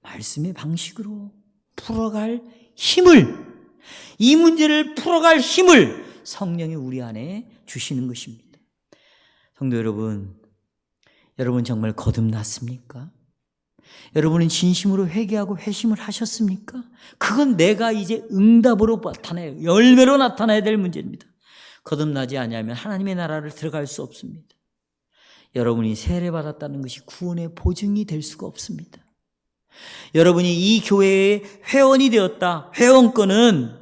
말씀의 방식으로 풀어갈 힘을, 이 문제를 풀어갈 힘을 성령이 우리 안에 주시는 것입니다. 성도 여러분, 여러분 정말 거듭났습니까? 여러분은 진심으로 회개하고 회심을 하셨습니까? 그건 내가 이제 응답으로 나타나요. 열매로 나타나야 될 문제입니다. 거듭나지 않으면 하나님의 나라를 들어갈 수 없습니다. 여러분이 세례받았다는 것이 구원의 보증이 될 수가 없습니다. 여러분이 이 교회의 회원이 되었다. 회원권은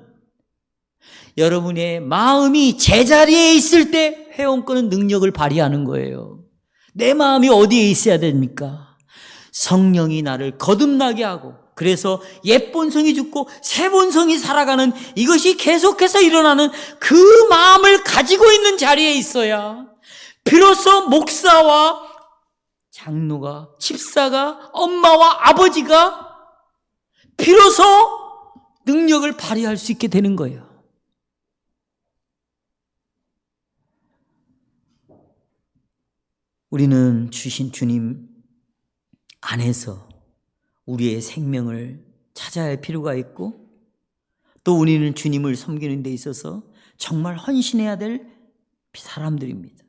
여러분의 마음이 제자리에 있을 때 회원권은 능력을 발휘하는 거예요. 내 마음이 어디에 있어야 됩니까? 성령이 나를 거듭나게 하고, 그래서 옛 본성이 죽고 새 본성이 살아가는 이것이 계속해서 일어나는 그 마음을 가지고 있는 자리에 있어야 비로소 목사와 장로가, 집사가, 엄마와 아버지가 비로소 능력을 발휘할 수 있게 되는 거예요. 우리는 주신 주님 안에서 우리의 생명을 찾아야 할 필요가 있고, 또 우리는 주님을 섬기는 데 있어서 정말 헌신해야 될 사람들입니다.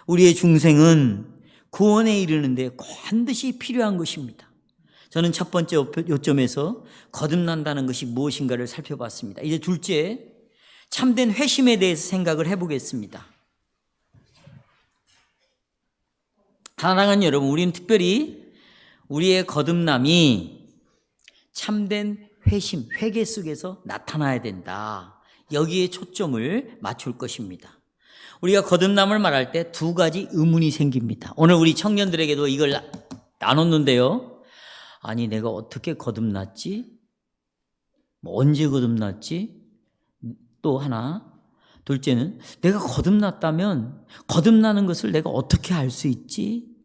우리의 중생은 구원에 이르는데 반드시 필요한 것입니다. 저는 첫 번째 요점에서 거듭난다는 것이 무엇인가를 살펴봤습니다. 이제 둘째, 참된 회심에 대해서 생각을 해보겠습니다. 사랑하는 여러분, 우리는 특별히 우리의 거듭남이 참된 회심, 회개 속에서 나타나야 된다. 여기에 초점을 맞출 것입니다. 우리가 거듭남을 말할 때 두 가지 의문이 생깁니다. 오늘 우리 청년들에게도 이걸 나눴는데요. 아니, 내가 어떻게 거듭났지? 언제 거듭났지? 또 하나, 둘째는 내가 거듭났다면 거듭나는 것을 내가 어떻게 알 수 있지?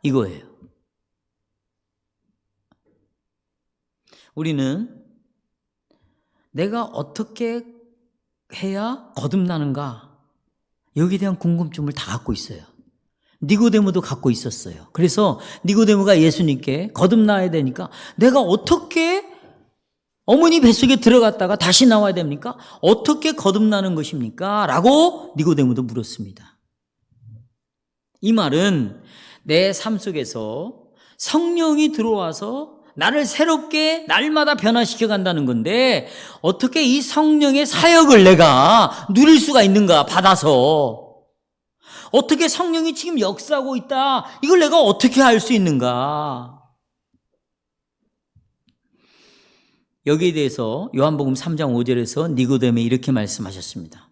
이거예요. 우리는 내가 어떻게 해야 거듭나는가? 여기에 대한 궁금증을 다 갖고 있어요. 니고데모도 갖고 있었어요. 그래서 니고데모가 예수님께 거듭나야 되니까 내가 어떻게 어머니 뱃속에 들어갔다가 다시 나와야 됩니까? 어떻게 거듭나는 것입니까? 라고 니고데모도 물었습니다. 이 말은 내 삶 속에서 성령이 들어와서 나를 새롭게 날마다 변화시켜 간다는 건데, 어떻게 이 성령의 사역을 내가 누릴 수가 있는가? 받아서. 어떻게 성령이 지금 역사하고 있다, 이걸 내가 어떻게 알 수 있는가? 여기에 대해서 요한복음 3장 5절에서 니고데모에 이렇게 말씀하셨습니다.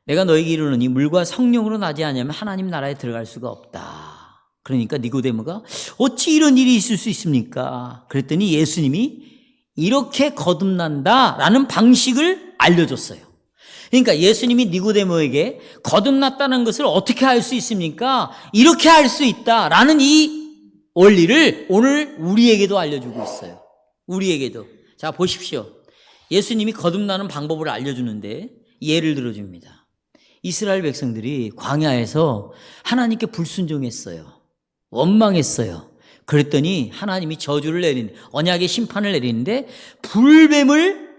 내가 너에게 이르노니 물과 성령으로 나지 않으면 하나님 나라에 들어갈 수가 없다. 그러니까 니고데모가 어찌 이런 일이 있을 수 있습니까? 그랬더니 예수님이 이렇게 거듭난다라는 방식을 알려줬어요. 그러니까 예수님이 니고데모에게 거듭났다는 것을 어떻게 알 수 있습니까? 이렇게 알 수 있다라는 이 원리를 오늘 우리에게도 알려주고 있어요. 우리에게도. 자, 보십시오. 예수님이 거듭나는 방법을 알려주는데 예를 들어줍니다. 이스라엘 백성들이 광야에서 하나님께 불순종했어요. 원망했어요. 그랬더니 하나님이 저주를 언약의 심판을 내리는데 불뱀을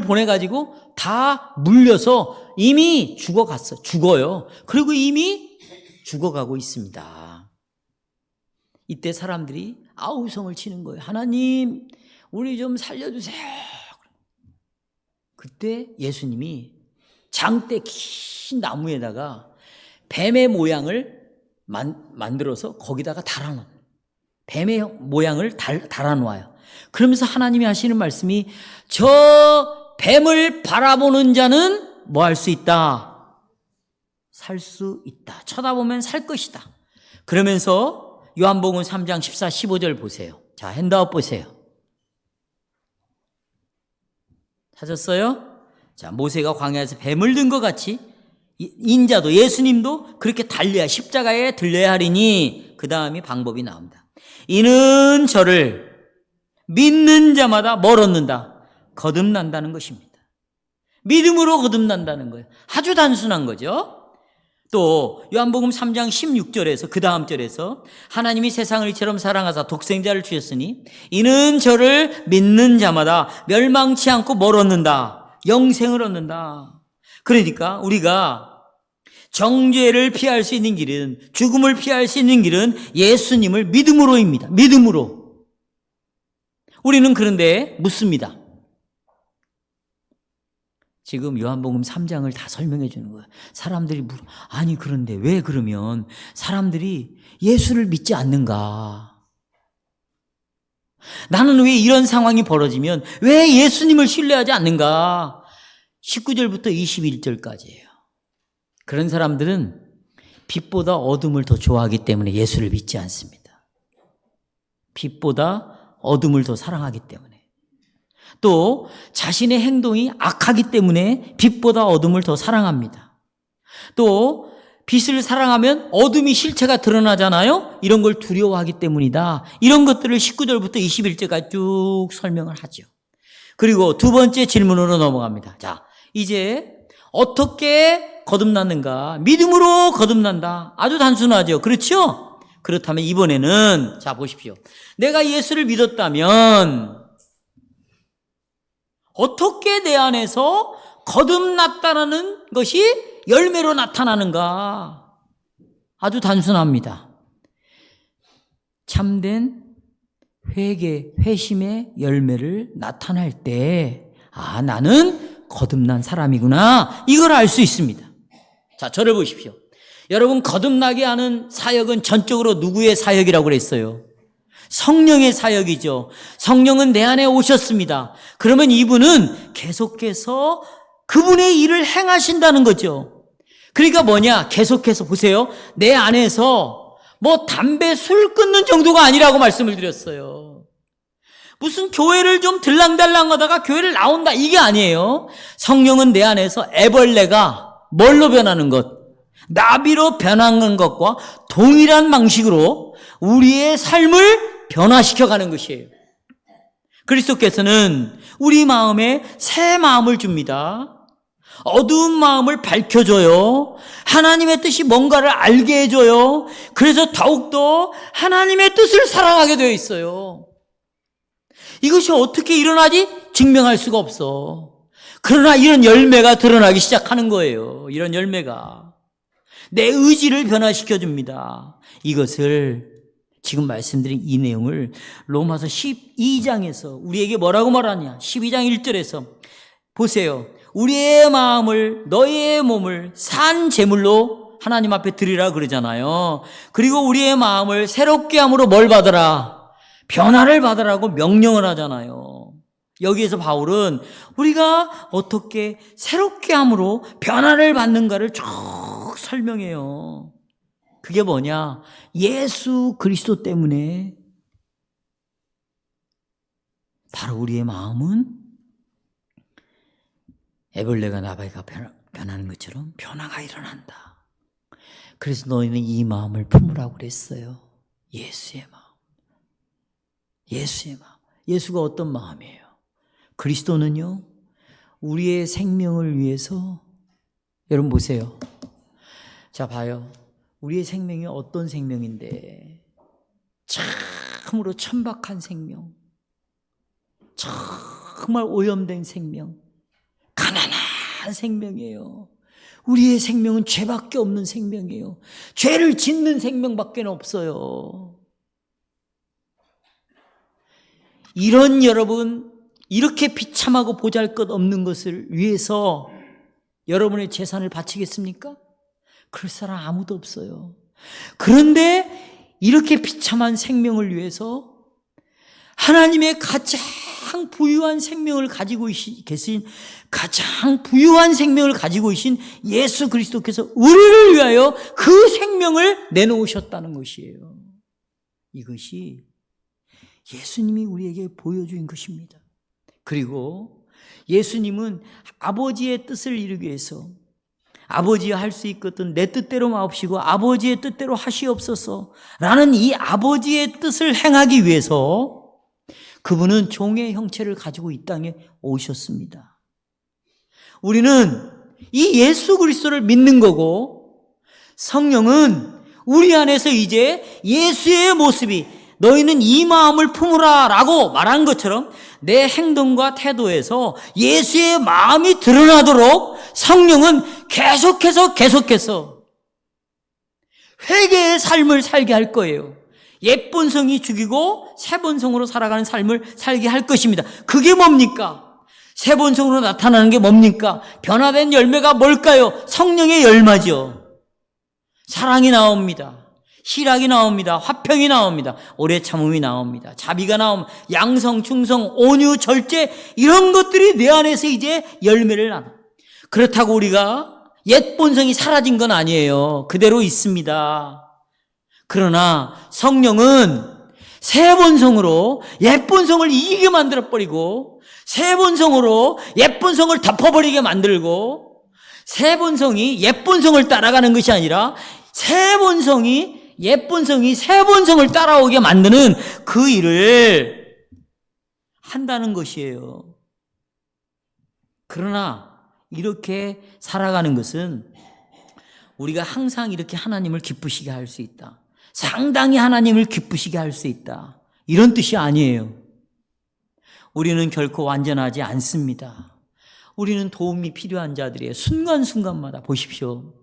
보내가지고 다 물려서 이미 죽어요. 그리고 이미 죽어가고 있습니다. 이때 사람들이 아우성을 치는 거예요. 하나님, 우리 좀 살려주세요. 그때 예수님이 장대 긴 나무에다가 뱀의 모양을 만들어서 거기다가 달아놓아요. 뱀의 모양을 달아놓아요. 그러면서 하나님이 하시는 말씀이 저 뱀을 바라보는 자는 뭐 할 수 있다? 살 수 있다. 쳐다보면 살 것이다. 그러면서 요한복음 3장 14, 15절 보세요. 자, 핸드아웃 보세요. 찾았어요? 자, 모세가 광야에서 뱀을 든 것 같이 인자도 예수님도 그렇게 달려야 십자가에 들려야 하리니 그 다음이 방법이 나옵니다. 이는 저를 믿는 자마다 뭘 얻는다? 거듭난다는 것입니다. 믿음으로 거듭난다는 거예요. 아주 단순한 거죠. 또 요한복음 3장 16절에서 그 다음 절에서 하나님이 세상을 이처럼 사랑하사 독생자를 주셨으니 이는 저를 믿는 자마다 멸망치 않고 뭘 얻는다? 영생을 얻는다. 그러니까 우리가 정죄를 피할 수 있는 길은, 죽음을 피할 수 있는 길은 예수님을 믿음으로입니다. 믿음으로. 우리는 그런데 묻습니다. 지금 요한복음 3장을 다 설명해 주는 거예요. 사람들이 아니 그런데 왜 그러면 사람들이 예수를 믿지 않는가? 나는 왜 이런 상황이 벌어지면 왜 예수님을 신뢰하지 않는가? 19절부터 21절까지예요. 그런 사람들은 빛보다 어둠을 더 좋아하기 때문에 예수를 믿지 않습니다. 빛보다 어둠을 더 사랑하기 때문에. 또 자신의 행동이 악하기 때문에 빛보다 어둠을 더 사랑합니다. 또 빛을 사랑하면 어둠이 실체가 드러나잖아요. 이런 걸 두려워하기 때문이다. 이런 것들을 19절부터 21절까지 쭉 설명을 하죠. 그리고 두 번째 질문으로 넘어갑니다. 자, 이제 어떻게 거듭났는가? 믿음으로 거듭난다. 아주 단순하죠. 그렇죠? 그렇다면 이번에는 자 보십시오. 내가 예수를 믿었다면 어떻게 내 안에서 거듭났다는 것이 열매로 나타나는가? 아주 단순합니다. 참된 회개, 회심의 열매를 나타날 때, 아, 나는 거듭난 사람이구나. 이걸 알 수 있습니다. 자, 저를 보십시오. 여러분, 거듭나게 하는 사역은 전적으로 누구의 사역이라고 그랬어요? 성령의 사역이죠. 성령은 내 안에 오셨습니다. 그러면 이분은 계속해서 그분의 일을 행하신다는 거죠. 그러니까 뭐냐? 계속해서 보세요. 내 안에서 뭐 담배, 술 끊는 정도가 아니라고 말씀을 드렸어요. 무슨 교회를 좀 들랑달랑 하다가 교회를 나온다 이게 아니에요. 성령은 내 안에서 애벌레가 뭘로 변하는 것? 나비로 변하는 것과 동일한 방식으로 우리의 삶을 변화시켜가는 것이에요. 그리스도께서는 우리 마음에 새 마음을 줍니다. 어두운 마음을 밝혀줘요. 하나님의 뜻이 뭔가를 알게 해줘요. 그래서 더욱더 하나님의 뜻을 사랑하게 되어 있어요. 이것이 어떻게 일어나지? 증명할 수가 없어. 그러나 이런 열매가 드러나기 시작하는 거예요. 이런 열매가. 내 의지를 변화시켜줍니다. 이것을 지금 말씀드린 이 내용을 로마서 12장에서 우리에게 뭐라고 말하냐? 12장 1절에서 보세요. 우리의 마음을 너희의 몸을 산 제물로 하나님 앞에 드리라 그러잖아요. 그리고 우리의 마음을 새롭게 함으로 뭘 받으라? 변화를 받으라고 명령을 하잖아요. 여기에서 바울은 우리가 어떻게 새롭게 함으로 변화를 받는가를 쭉 설명해요. 그게 뭐냐? 예수 그리스도 때문에 바로 우리의 마음은 애벌레가 나비가 변하는 것처럼 변화가 일어난다. 그래서 너희는 이 마음을 품으라고 그랬어요. 예수의 마음. 예수의 마음. 예수가 어떤 마음이에요? 그리스도는요, 우리의 생명을 위해서, 여러분 보세요. 자, 봐요. 우리의 생명이 어떤 생명인데, 참으로 천박한 생명, 정말 오염된 생명, 가난한 생명이에요. 우리의 생명은 죄밖에 없는 생명이에요. 죄를 짓는 생명밖에 없어요. 이런 여러분, 이렇게 비참하고 보잘것없는 것을 위해서 여러분의 재산을 바치겠습니까? 그럴 사람 아무도 없어요. 그런데 이렇게 비참한 생명을 위해서 하나님의 가장 부유한 생명을 가지고 계신, 가장 부유한 생명을 가지고 계신 예수 그리스도께서 우리를 위하여 그 생명을 내놓으셨다는 것이에요. 이것이 예수님이 우리에게 보여준 것입니다. 그리고 예수님은 아버지의 뜻을 이루기 위해서, 아버지가 할 수 있거든 내 뜻대로 마옵시고 아버지의 뜻대로 하시옵소서 라는 이 아버지의 뜻을 행하기 위해서 그분은 종의 형체를 가지고 이 땅에 오셨습니다. 우리는 이 예수 그리스도를 믿는 거고, 성령은 우리 안에서 이제 예수의 모습이, 너희는 이 마음을 품으라 라고 말한 것처럼 내 행동과 태도에서 예수의 마음이 드러나도록 성령은 계속해서 회개의 삶을 살게 할 거예요. 옛본성이 죽이고 새본성으로 살아가는 삶을 살게 할 것입니다. 그게 뭡니까? 새본성으로 나타나는 게 뭡니까? 변화된 열매가 뭘까요? 성령의 열매죠. 사랑이 나옵니다. 희락이 나옵니다. 화평이 나옵니다. 오래 참음이 나옵니다. 자비가 나옵니다. 양성, 충성, 온유, 절제, 이런 것들이 내 안에서 이제 열매를 나눠. 그렇다고 우리가 옛 본성이 사라진 건 아니에요. 그대로 있습니다. 그러나 성령은 새 본성으로 옛 본성을 이기게 만들어버리고, 새 본성으로 옛 본성을 덮어버리게 만들고, 새 본성이 옛 본성을 따라가는 것이 아니라 새 본성이 옛 본성이 새 본성을 따라오게 만드는 그 일을 한다는 것이에요. 그러나 이렇게 살아가는 것은 우리가 항상 이렇게 하나님을 기쁘시게 할 수 있다, 상당히 하나님을 기쁘시게 할 수 있다, 이런 뜻이 아니에요. 우리는 결코 완전하지 않습니다. 우리는 도움이 필요한 자들이에요. 순간순간마다 보십시오.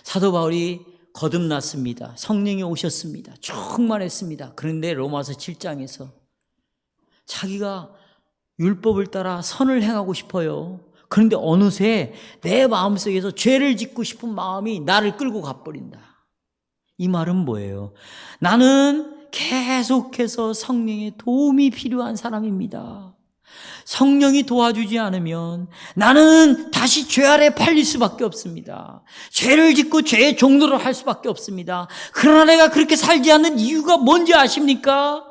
사도 바울이 거듭났습니다. 성령이 오셨습니다. 충만했습니다. 그런데 로마서 7장에서 자기가 율법을 따라 선을 행하고 싶어요. 그런데 어느새 내 마음속에서 죄를 짓고 싶은 마음이 나를 끌고 가버린다. 이 말은 뭐예요? 나는 계속해서 성령의 도움이 필요한 사람입니다. 성령이 도와주지 않으면 나는 다시 죄 아래 팔릴 수밖에 없습니다. 죄를 짓고 죄의 종노를 할 수밖에 없습니다. 그러나 내가 그렇게 살지 않는 이유가 뭔지 아십니까?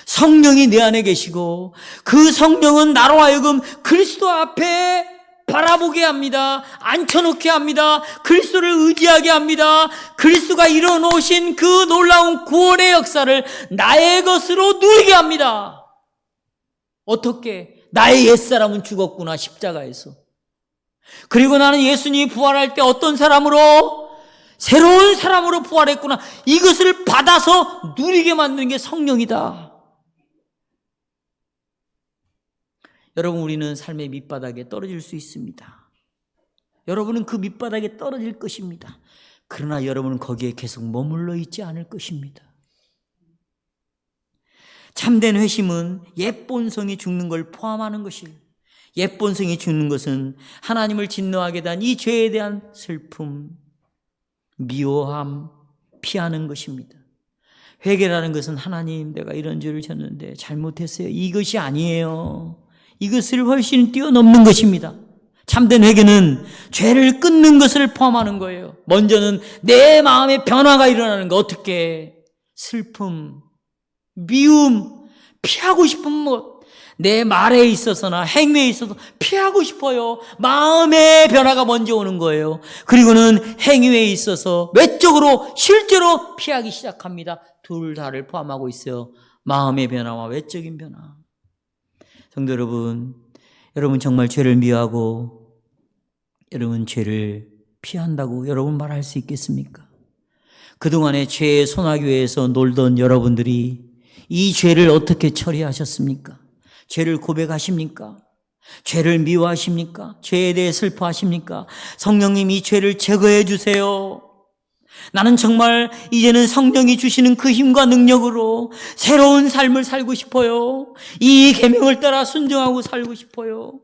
성령이 내 안에 계시고 그 성령은 나로 하여금 그리스도 앞에 바라보게 합니다. 앉혀놓게 합니다. 그리스도를 의지하게 합니다. 그리스도가 이뤄놓으신 그 놀라운 구원의 역사를 나의 것으로 누리게 합니다. 어떻게? 나의 옛사람은 죽었구나, 십자가에서. 그리고 나는 예수님이 부활할 때 어떤 사람으로? 새로운 사람으로 부활했구나. 이것을 받아서 누리게 만드는 게 성령이다. 여러분, 우리는 삶의 밑바닥에 떨어질 수 있습니다. 여러분은 그 밑바닥에 떨어질 것입니다. 그러나 여러분은 거기에 계속 머물러 있지 않을 것입니다. 참된 회심은 옛 본성이 죽는 걸 포함하는 것이에요. 옛 본성이 죽는 것은 하나님을 진노하게 된 이 죄에 대한 슬픔, 미워함, 피하는 것입니다. 회개라는 것은 하나님, 내가 이런 죄를 졌는데 잘못했어요, 이것이 아니에요. 이것을 훨씬 뛰어넘는 것입니다. 참된 회개는 죄를 끊는 것을 포함하는 거예요. 먼저는 내 마음의 변화가 일어나는 거. 어떻게? 슬픔, 미움, 피하고 싶은 것, 내 말에 있어서나 행위에 있어서 피하고 싶어요. 마음의 변화가 먼저 오는 거예요. 그리고는 행위에 있어서 외적으로 실제로 피하기 시작합니다. 둘 다를 포함하고 있어요. 마음의 변화와 외적인 변화. 성도 여러분, 여러분 정말 죄를 미워하고 여러분 죄를 피한다고 여러분 말할 수 있겠습니까? 그동안에 죄의 소나교에서 놀던 여러분들이 이 죄를 어떻게 처리하셨습니까? 죄를 고백하십니까? 죄를 미워하십니까? 죄에 대해 슬퍼하십니까? 성령님, 이 죄를 제거해 주세요. 나는 정말 이제는 성령이 주시는 그 힘과 능력으로 새로운 삶을 살고 싶어요. 이 계명을 따라 순종하고 살고 싶어요.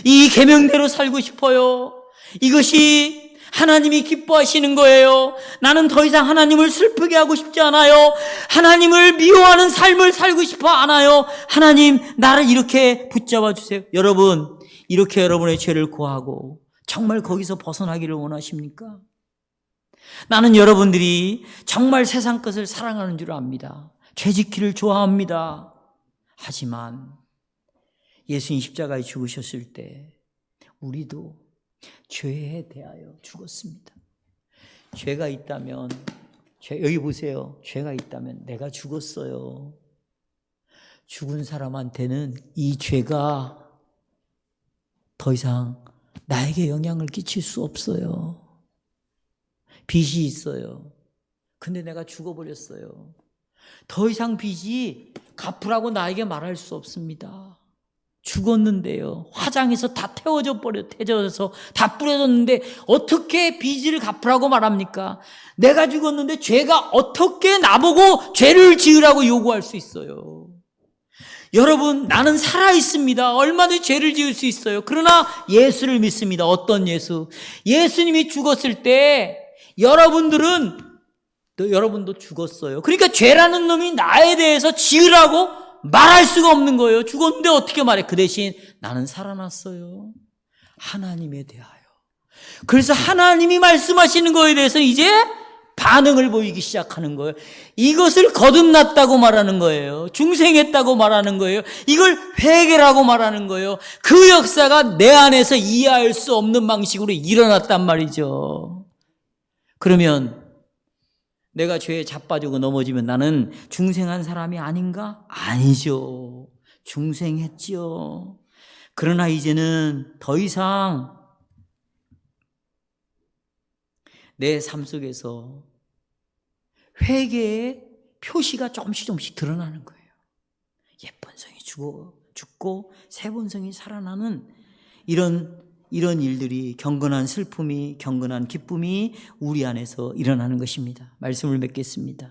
이 계명대로 살고 싶어요. 이것이 하나님이 기뻐하시는 거예요. 나는 더 이상 하나님을 슬프게 하고 싶지 않아요. 하나님을 미워하는 삶을 살고 싶어 않아요. 하나님, 나를 이렇게 붙잡아 주세요. 여러분, 이렇게 여러분의 죄를 고하고 정말 거기서 벗어나기를 원하십니까? 나는 여러분들이 정말 세상 것을 사랑하는 줄 압니다. 죄 지키를 좋아합니다. 하지만 예수님 십자가에 죽으셨을 때 우리도 죄에 대하여 죽었습니다. 죄가 있다면, 여기 보세요. 죄가 있다면 내가 죽었어요. 죽은 사람한테는 이 죄가 더 이상 나에게 영향을 끼칠 수 없어요. 빚이 있어요. 근데 내가 죽어버렸어요. 더 이상 빚이 갚으라고 나에게 말할 수 없습니다. 죽었는데요. 화장해서 다 태워져서 다 뿌려졌는데 어떻게 빚을 갚으라고 말합니까? 내가 죽었는데 죄가 어떻게 나보고 죄를 지으라고 요구할 수 있어요? 여러분, 나는 살아있습니다. 얼마든지 죄를 지을 수 있어요. 그러나 예수를 믿습니다. 어떤 예수? 예수님이 죽었을 때 여러분도 죽었어요. 그러니까 죄라는 놈이 나에 대해서 지으라고 말할 수가 없는 거예요. 죽었는데 어떻게 말해? 그 대신 나는 살아났어요. 하나님에 대하여. 그래서 하나님이 말씀하시는 거에 대해서 이제 반응을 보이기 시작하는 거예요. 이것을 거듭났다고 말하는 거예요. 중생했다고 말하는 거예요. 이걸 회개라고 말하는 거예요. 그 역사가 내 안에서 이해할 수 없는 방식으로 일어났단 말이죠. 그러면 내가 죄에 자빠지고 넘어지면 나는 중생한 사람이 아닌가? 아니죠. 중생했지요. 그러나 이제는 더 이상 내 삶 속에서 회개의 표시가 조금씩 드러나는 거예요. 옛본성이 죽고 새본성이 살아나는 이런 일들이, 경건한 슬픔이, 경건한 기쁨이 우리 안에서 일어나는 것입니다. 말씀을 맺겠습니다.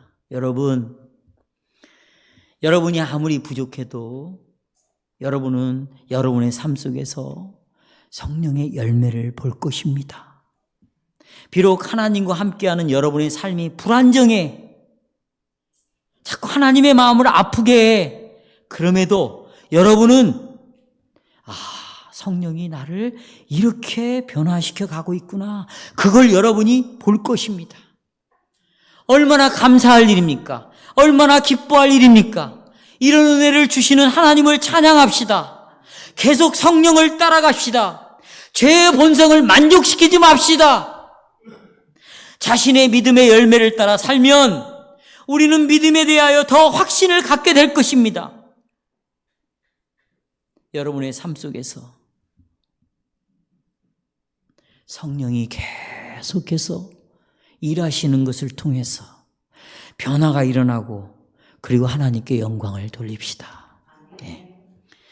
여러분이 아무리 부족해도 여러분은 여러분의 삶 속에서 성령의 열매를 볼 것입니다. 비록 하나님과 함께하는 여러분의 삶이 불안정해, 자꾸 하나님의 마음을 아프게 해. 그럼에도 여러분은 성령이 나를 이렇게 변화시켜 가고 있구나. 그걸 여러분이 볼 것입니다. 얼마나 감사할 일입니까? 얼마나 기뻐할 일입니까? 이런 은혜를 주시는 하나님을 찬양합시다. 계속 성령을 따라갑시다. 죄의 본성을 만족시키지 맙시다. 자신의 믿음의 열매를 따라 살면 우리는 믿음에 대하여 더 확신을 갖게 될 것입니다. 여러분의 삶 속에서 성령이 계속해서 일하시는 것을 통해서 변화가 일어나고, 그리고 하나님께 영광을 돌립시다.